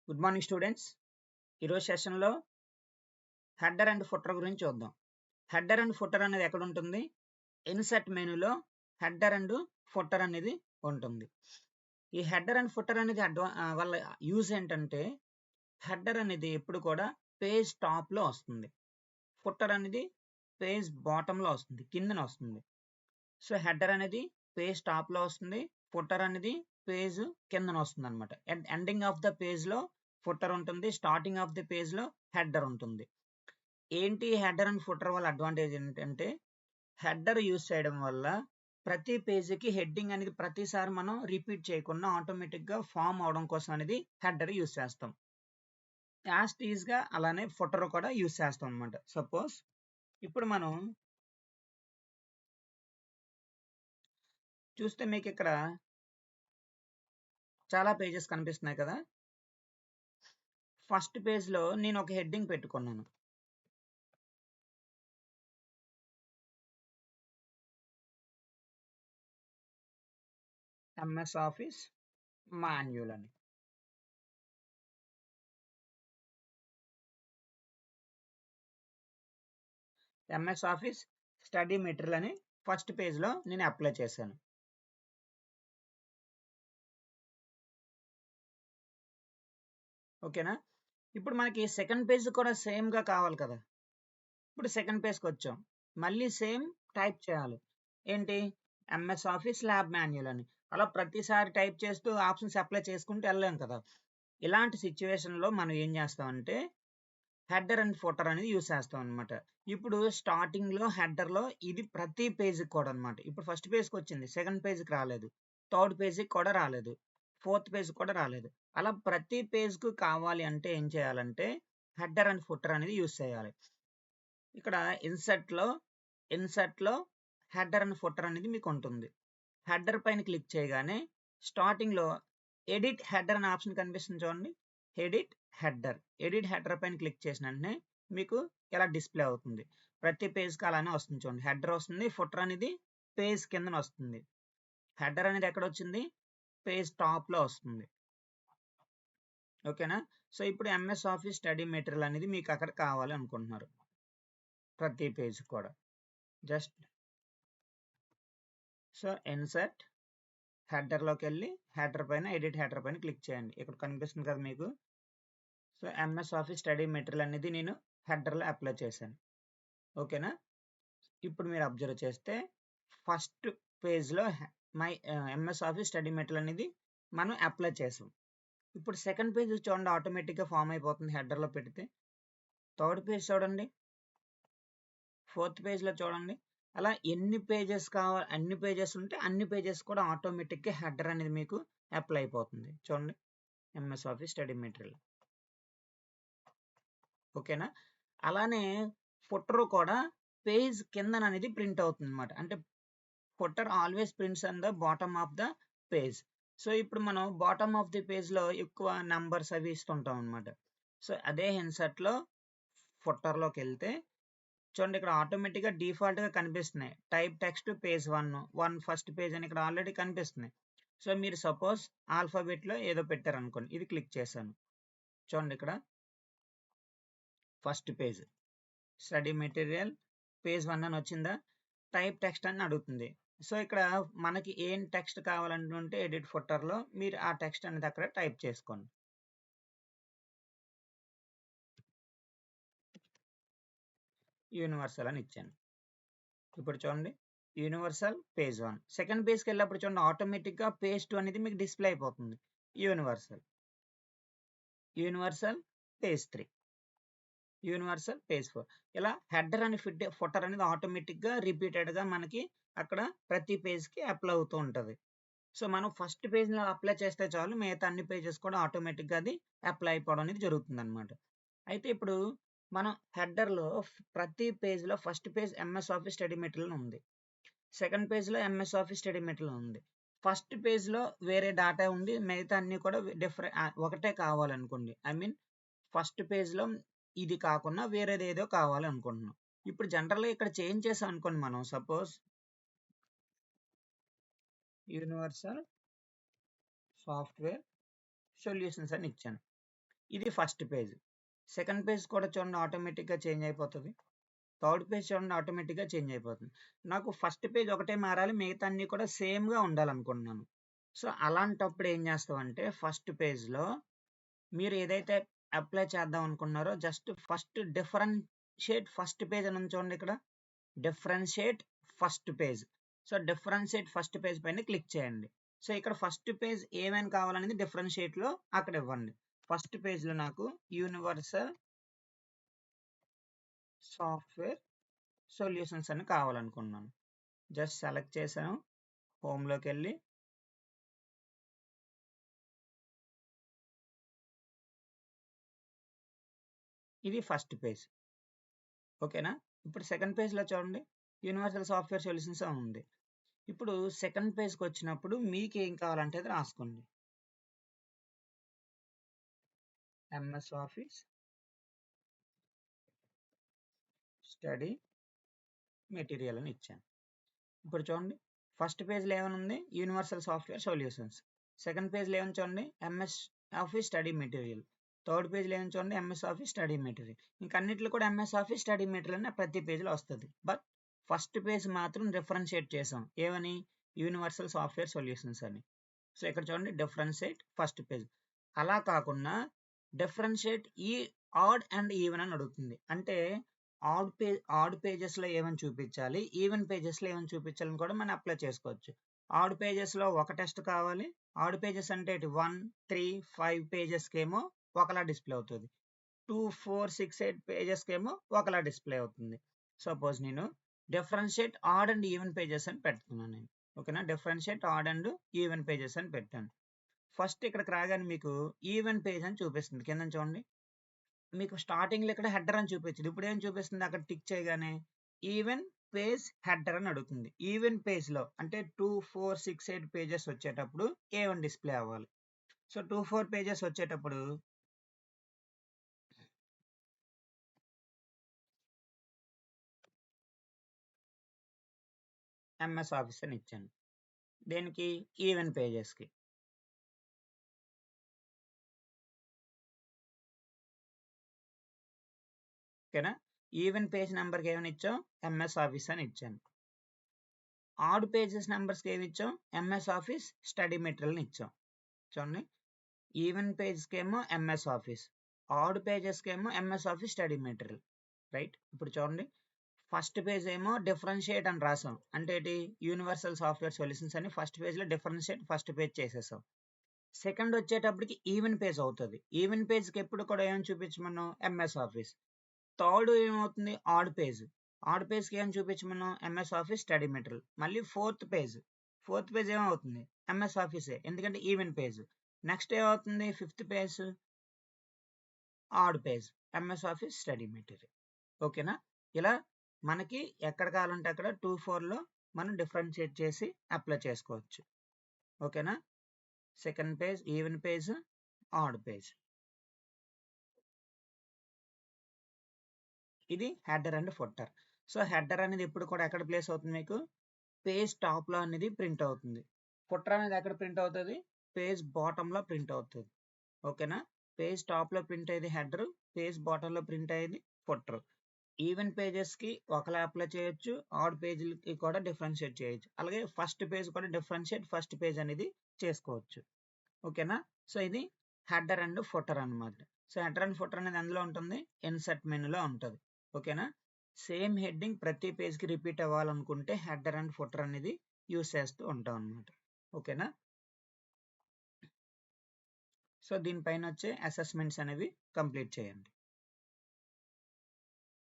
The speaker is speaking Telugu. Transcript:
Good morning students. ఈరోజు సెషన్లో హెడర్ అండ్ ఫుటర్ గురించి చూద్దాం. హెడర్ అండ్ ఫుటర్ అనేది ఎక్కడ ఉంటుంది? ఇన్సర్ట్ మెనూలో హెడర్ అండ్ ఫుటర్ అనేది ఉంటుంది. ఈ హెడర్ అండ్ ఫుటర్ అనేది వాళ్ళ యూజ్ ఏంటంటే, హెడర్ అనేది ఎప్పుడు కూడా పేజ్ టాప్లో వస్తుంది, ఫుటర్ అనేది పేజ్ బాటంలో వస్తుంది, కిందన వస్తుంది. సో హెడర్ అనేది పేజ్ టాప్లో వస్తుంది, ఫుటర్ అనేది పేజ్ కిందన వస్తుంది అనమాట. ఎండింగ్ ఆఫ్ ద పేజ్లో ఫుటర్ ఉంటుంది, స్టార్టింగ్ ఆఫ్ ది పేజ్లో హెడర్ ఉంటుంది. ఏంటి హెడర్ అండ్ ఫుటర్ వల్ల అడ్వాంటేజ్ ఏంటంటే, హెడర్ యూజ్ చేయడం వల్ల ప్రతి పేజీకి హెడ్డింగ్ అనేది ప్రతిసారి మనం రిపీట్ చేయకుండా ఆటోమేటిక్గా ఫామ్ అవడం కోసం అనేది హెడర్ యూజ్ చేస్తాం. యాస్ట్ ఈజ్గా అలానే ఫుటర్ కూడా యూజ్ చేస్తాం అనమాట. సపోజ్ ఇప్పుడు మనం చూస్తే మీకు ఇక్కడ చాలా పేజెస్ కనిపిస్తున్నాయి కదా. ఫస్ట్ పేజ్లో నేను ఒక హెడ్డింగ్ పెట్టుకున్నాను. ఎంఎస్ ఆఫీస్ మాన్యువల్ అని. ఎంఎస్ ఆఫీస్ స్టడీ మెటీరియల్ అని ఫస్ట్ పేజ్లో నేను అప్లై చేశాను. ఓకేనా. ఇప్పుడు మనకి సెకండ్ పేజ్ కూడా సేమ్గా కావాలి కదా. ఇప్పుడు సెకండ్ పేజ్కి వచ్చాం, మళ్ళీ సేమ్ టైప్ చేయాలి. ఏంటి? ఎంఎస్ ఆఫీస్ ల్యాబ్ మాన్యువల్ అని. అలా ప్రతిసారి టైప్ చేస్తూ ఆప్షన్స్ అప్లై చేసుకుంటూ వెళ్ళలేం కదా. ఇలాంటి సిచ్యువేషన్లో మనం ఏం చేస్తామంటే హెడర్ అండ్ ఫుటర్ అనేది యూస్ చేస్తాం అనమాట. ఇప్పుడు స్టార్టింగ్లో హెడర్లో ఇది ప్రతి పేజ్కి కూడా అనమాట. ఇప్పుడు ఫస్ట్ పేజ్కి వచ్చింది, సెకండ్ పేజ్కి రాలేదు, థర్డ్ పేజ్కి కూడా రాలేదు, ఫోర్త్ పేజ్ కూడా రాలేదు. అలా ప్రతి పేజ్కు కావాలి అంటే ఏం చేయాలంటే హెడర్ అండ్ ఫుటర్ అనేది యూస్ చేయాలి. ఇక్కడ ఇన్సర్ట్లో హెడర్ అండ్ ఫుటర్ అనేది మీకు ఉంటుంది. హెడర్ పైన క్లిక్ చేయగానే స్టార్టింగ్లో ఎడిట్ హెడర్ అనే ఆప్షన్ కనిపిస్తుంది చూడండి. ఎడిట్ హెడర్ పైన క్లిక్ చేసిన వెంటనే మీకు ఎలా డిస్ప్లే అవుతుంది. ప్రతి పేజ్కి అలానే వస్తుంది చూడండి. హెడర్ వస్తుంది, ఫుటర్ అనేది పేజ్ కింద వస్తుంది. హెడర్ అనేది ఎక్కడ వచ్చింది? పేజ్ టాప్లో వస్తుంది. ఓకేనా. సో ఇప్పుడు ఎంఎస్ ఆఫీస్ స్టడీ మెటీరియల్ అనేది మీకు అక్కడ కావాలి అనుకుంటున్నారు ప్రతి పేజ్ కూడా. జస్ట్ సో ఇన్సర్ట్ హెడర్లోకి వెళ్ళి హెడర్ పైన ఎడిట్ హెడర్ పైన క్లిక్ చేయండి. ఇక్కడ కనిపిస్తుంది కదా మీకు. So MS office study material అనేది నేను హెడర్లో అప్లై చేశాను. ఓకేనా. ఇప్పుడు మీరు అబ్జర్వ్ చేస్తే ఫస్ట్ పేజ్లో my MS office study material అనేది మనం అప్లై చేసాం. ఇప్పుడు సెకండ్ పేజ్ చూడండి, ఆటోమేటిక్గా ఫామ్ అయిపోతుంది హెడర్లో పెడితే. థర్డ్ పేజ్ చూడండి, ఫోర్త్ పేజ్లో చూడండి. అలా ఎన్ని పేజెస్ కావాలి, అన్ని పేజెస్ ఉంటే అన్ని పేజెస్ కూడా ఆటోమేటిక్గా హెడర్ అనేది మీకు అప్లై అయిపోతుంది. చూడండి, ఎంఎస్ ఆఫీస్ స్టడీ మెటీరియల్. ఓకేనా. అలానే ఫుటర్ కూడా పేజ్ కింద అనేది ప్రింట్ అవుతుంది అనమాట. అంటే footer always prints on the bottom of the page. So ఇప్పుడు మనం బాటమ్ ఆఫ్ ది పేజ్లో ఎక్కువ నంబర్స్ అవి ఇస్తుంటాం అనమాట. సో అదే ఇన్సర్ట్లో ఫుటర్లోకి వెళ్తే చూడండి, ఇక్కడ ఆటోమేటిక్గా డిఫాల్ట్గా కనిపిస్తున్నాయి. Type text page 1 first page అని ఇక్కడ ఆల్రెడీ కనిపిస్తున్నాయి. సో మీరు సపోజ్ ఆల్ఫాబెట్లో ఏదో పెట్టారనుకోండి, ఇది క్లిక్ చేశాను చూడండి, ఇక్కడ first page study material page 1 అని వచ్చిందా. టైప్ టెక్స్ట్ అని అడుగుతుంది. సో ఇక్కడ మనకి ఏం టెక్స్ట్ కావాలంటుంటే ఎడిట్ ఫుటర్లో మీరు ఆ టెక్స్ట్ అనేది అక్కడ టైప్ చేసుకోండి. యూనివర్సల్ అని ఇచ్చాను. ఇప్పుడు చూడండి, యూనివర్సల్ పేజ్ 1. సెకండ్ పేజ్కి వెళ్ళినప్పుడు చూడండి, ఆటోమేటిక్గా పేజ్ 2 అనేది మీకు డిస్ప్లే అయిపోతుంది. Universal page 3, universal page 4. ఇలా హెడర్ అని ఫుటర్ అనేది ఆటోమేటిక్గా రిపీటెడ్గా మనకి అక్కడ ప్రతి పేజ్కి అప్లై అవుతూ ఉంటుంది. సో మనం ఫస్ట్ పేజ్లో అప్లై చేస్తే చాలు, మిగతా అన్ని పేజెస్ కూడా ఆటోమేటిక్గా అది అప్లై అయిపోవడం అనేది జరుగుతుంది అనమాట. అయితే ఇప్పుడు మనం హెడర్లో ప్రతి పేజ్లో first page MS office study material ఉంది, సెకండ్ పేజ్లో ఎంఎస్ ఆఫీస్ స్టడీ మెటీరియల్ ఉంది, ఫస్ట్ పేజ్లో వేరే డాటా ఉంది, మిగతా అన్ని కూడా ఒకటే కావాలనుకోండి. ఐ మీన్ ఫస్ట్ పేజ్లో ఇది కాకుండా వేరేది ఏదో కావాలనుకుంటున్నాం. ఇప్పుడు జనరల్గా ఇక్కడ చేంజ్ చేసాం అనుకోండి, మనం సపోజ్ యూనివర్సల్ సాఫ్ట్వేర్ సొల్యూషన్స్ అని ఇచ్చాను. ఇది ఫస్ట్ పేజ్. సెకండ్ పేజ్ కూడా చూడండి ఆటోమేటిక్గా చేంజ్ అయిపోతుంది. థర్డ్ పేజ్ చూడండి ఆటోమేటిక్గా చేంజ్ అయిపోతుంది. నాకు ఫస్ట్ పేజ్ ఒకటే మారాలి, మిగతా అన్ని కూడా సేమ్గా ఉండాలనుకుంటున్నాను. సో అలాంటప్పుడు ఏం చేస్తామంటే ఫస్ట్ పేజ్లో మీరు ఏదైతే అప్లై చేద్దాం అనుకున్నారో just first differentiate first page అని ఉంది చూడండి, ఇక్కడ differentiate first page. So differentiate first page పైన క్లిక్ చేయండి. సో ఇక్కడ ఫస్ట్ పేజ్ ఏమైనా కావాలనేది డిఫరెన్షియేట్లో అక్కడ ఇవ్వండి. ఫస్ట్ పేజ్లో నాకు యూనివర్సల్ సాఫ్ట్వేర్ సొల్యూషన్స్ అని కావాలనుకున్నాను. జస్ట్ సెలెక్ట్ చేశాను, హోమ్లోకి వెళ్ళి ఇది ఫస్ట్ పేజ్. ఓకేనా. ఇప్పుడు సెకండ్ పేజ్లో చూడండి యూనివర్సల్ సాఫ్ట్వేర్ సొల్యూషన్స్ అని ఉంది. ఇప్పుడు సెకండ్ పేజ్కి వచ్చినప్పుడు మీకు ఏం కావాలంటే అది రాసుకోండి. ఎంఎస్ ఆఫీస్ స్టడీ మెటీరియల్ అని ఇచ్చాను. ఇప్పుడు చూడండి ఫస్ట్ పేజ్లో ఏమైనా ఉంది యూనివర్సల్ సాఫ్ట్వేర్ సొల్యూషన్స్. సెకండ్ పేజ్లో ఏమైనా చూడండి MS office study material. Third పేజ్లో ఏమైనా చూడండి ఎంఎస్ ఆఫీస్ స్టడీ మెటీరియల్. ఇంకా అన్నిట్లో కూడా ఎంఎస్ ఆఫీస్ స్టడీ మెటీరియల్ అని ప్రతి పేజ్లో వస్తుంది. బట్ ఫస్ట్ పేజ్ మాత్రం డిఫరెన్షియేట్ చేసాం, ఏమని యూనివర్సల్ సాఫ్ట్వేర్ సొల్యూషన్స్ అని. సో ఇక్కడ చూడండి డిఫరెన్షియేట్ ఫస్ట్ పేజ్. అలా కాకుండా డిఫరెన్షియేట్ ఈ ఆడ్ అండ్ ఈవెన్ అని అడుగుతుంది. అంటే ఆడ్ పేజెస్లో ఏమని చూపించాలి, ఈవెన్ పేజెస్లో ఏమని చూపించాలని కూడా మనం అప్లై చేసుకోవచ్చు. ఆడ్ పేజెస్లో ఒక టెస్ట్ కావాలి. ఆడ్ పేజెస్ అంటే 1, 3, 5 పేజెస్కి ఏమో ఒకలా డిస్ప్లే అవుతుంది. 2, 4, 6, 8 పేజెస్కి ఏమో ఒకలా డిస్ప్లే అవుతుంది. సపోజ్ నేను differentiate add and even pages అని పెడుతున్నాను నేను. ఓకేనా. Differentiate add and even pages అని పెట్టాను. ఫస్ట్ ఇక్కడికి రాగానే మీకు ఈవెన్ పేజ్ అని చూపిస్తుంది. కింద చూడండి మీకు స్టార్టింగ్లో ఇక్కడ హెడర్ అని చూపించింది. ఇప్పుడు ఏం చూపిస్తుంది, అక్కడ టిక్ చేయగానే ఈవెన్ పేజ్ హెడర్ అని అడుగుతుంది. ఈవెన్ పేజ్లో అంటే 2, 4, 6, 8 పేజెస్ వచ్చేటప్పుడు A1 డిస్ప్లే అవ్వాలి. సో 2, 4 పేజెస్ వచ్చేటప్పుడు ఎంఎస్ ఆఫీస్ అని ఇచ్చాను. దేనికి ఈవెన్ పేజెస్కి. ఓకేనా. ఈవెన్ పేజ్ నెంబర్కి ఏమని ఇచ్చాం, ఎంఎస్ ఆఫీస్ అని ఇచ్చాను. ఆడ్ పేజెస్ నెంబర్స్కి ఏమి ఇచ్చాం, ఎంఎస్ ఆఫీస్ స్టడీ మెటీరియల్ని ఇచ్చాం. చూడండి ఈవెన్ పేజ్కి ఏమో ఎంఎస్ ఆఫీస్, ఆడ్ పేజెస్కి ఏమో MS office study material. Right. ఇప్పుడు చూడండి ఫస్ట్ పేజ్ ఏమో డిఫరెన్షియేట్ అని రాసాం, అంటే ఏంటి యూనివర్సల్ సాఫ్ట్వేర్ సొల్యూషన్స్ అని ఫస్ట్ పేజ్లో డిఫరెన్షియేట్ ఫస్ట్ పేజ్ చేసేసాం. సెకండ్ వచ్చేటప్పటికి ఈవెన్ పేజ్ అవుతుంది. ఈవెన్ పేజ్కి ఎప్పుడు కూడా ఏమని చూపించమన్నాం, ఎంఎస్ ఆఫీస్. థర్డ్ ఏమవుతుంది, ఆడ్ పేజ్. ఆడ్ పేజ్కి ఏం చూపించమన్నాం, ఎంఎస్ ఆఫీస్ స్టడీ మెటీరియల్. మళ్ళీ ఫోర్త్ పేజ్ ఏమవుతుంది, ఎంఎస్ ఆఫీసే, ఎందుకంటే ఈవెన్ పేజ్. నెక్స్ట్ ఏమవుతుంది, fifth page odd page, MS office study material. ఓకేనా. ఇలా మనకి ఎక్కడ కావాలంటే అక్కడ 2, 4లో మనం డిఫరెన్షియేట్ చేసి అప్లై చేసుకోవచ్చు. ఓకేనా. Second page, even page, odd page. ఇది header and footer. So header అనేది ఎప్పుడు కూడా ఎక్కడ ప్లేస్ అవుతుంది, మీకు పేజ్ టాప్లో అనేది ప్రింట్ అవుతుంది. ఫుటర్ అనేది ఎక్కడ ప్రింట్ అవుతుంది, పేజ్ బాటంలో ప్రింట్ అవుతుంది. ఓకేనా. పేజ్ టాప్లో ప్రింట్ అయ్యేది హెడర్, పేజ్ బాటంలో ప్రింట్ అయ్యేది ఫుటర్. ఈవెన్ పేజెస్కి ఒకలా అప్లై చేయొచ్చు, ఆడ్ పేజ్లకి కూడా డిఫరెన్షియేట్ చేయొచ్చు. అలాగే ఫస్ట్ పేజ్ కూడా డిఫరెన్షియేట్ ఫస్ట్ పేజ్ అనేది చేసుకోవచ్చు. ఓకేనా. సో ఇది హెడర్ అండ్ ఫుటర్ అనమాట. సో హెడర్ అండ్ ఫుటర్ అనేది అందులో ఉంటుంది, ఇన్సర్ట్ మెనూలో ఉంటుంది. ఓకేనా. సేమ్ హెడ్డింగ్ ప్రతి పేజ్కి రిపీట్ అవ్వాలనుకుంటే హెడర్ అండ్ ఫుటర్ అనేది యూస్ చేస్తూ ఉంటాం అనమాట. ఓకేనా. సో దీనిపైన వచ్చే అసెస్మెంట్స్ అనేవి కంప్లీట్ చేయండి.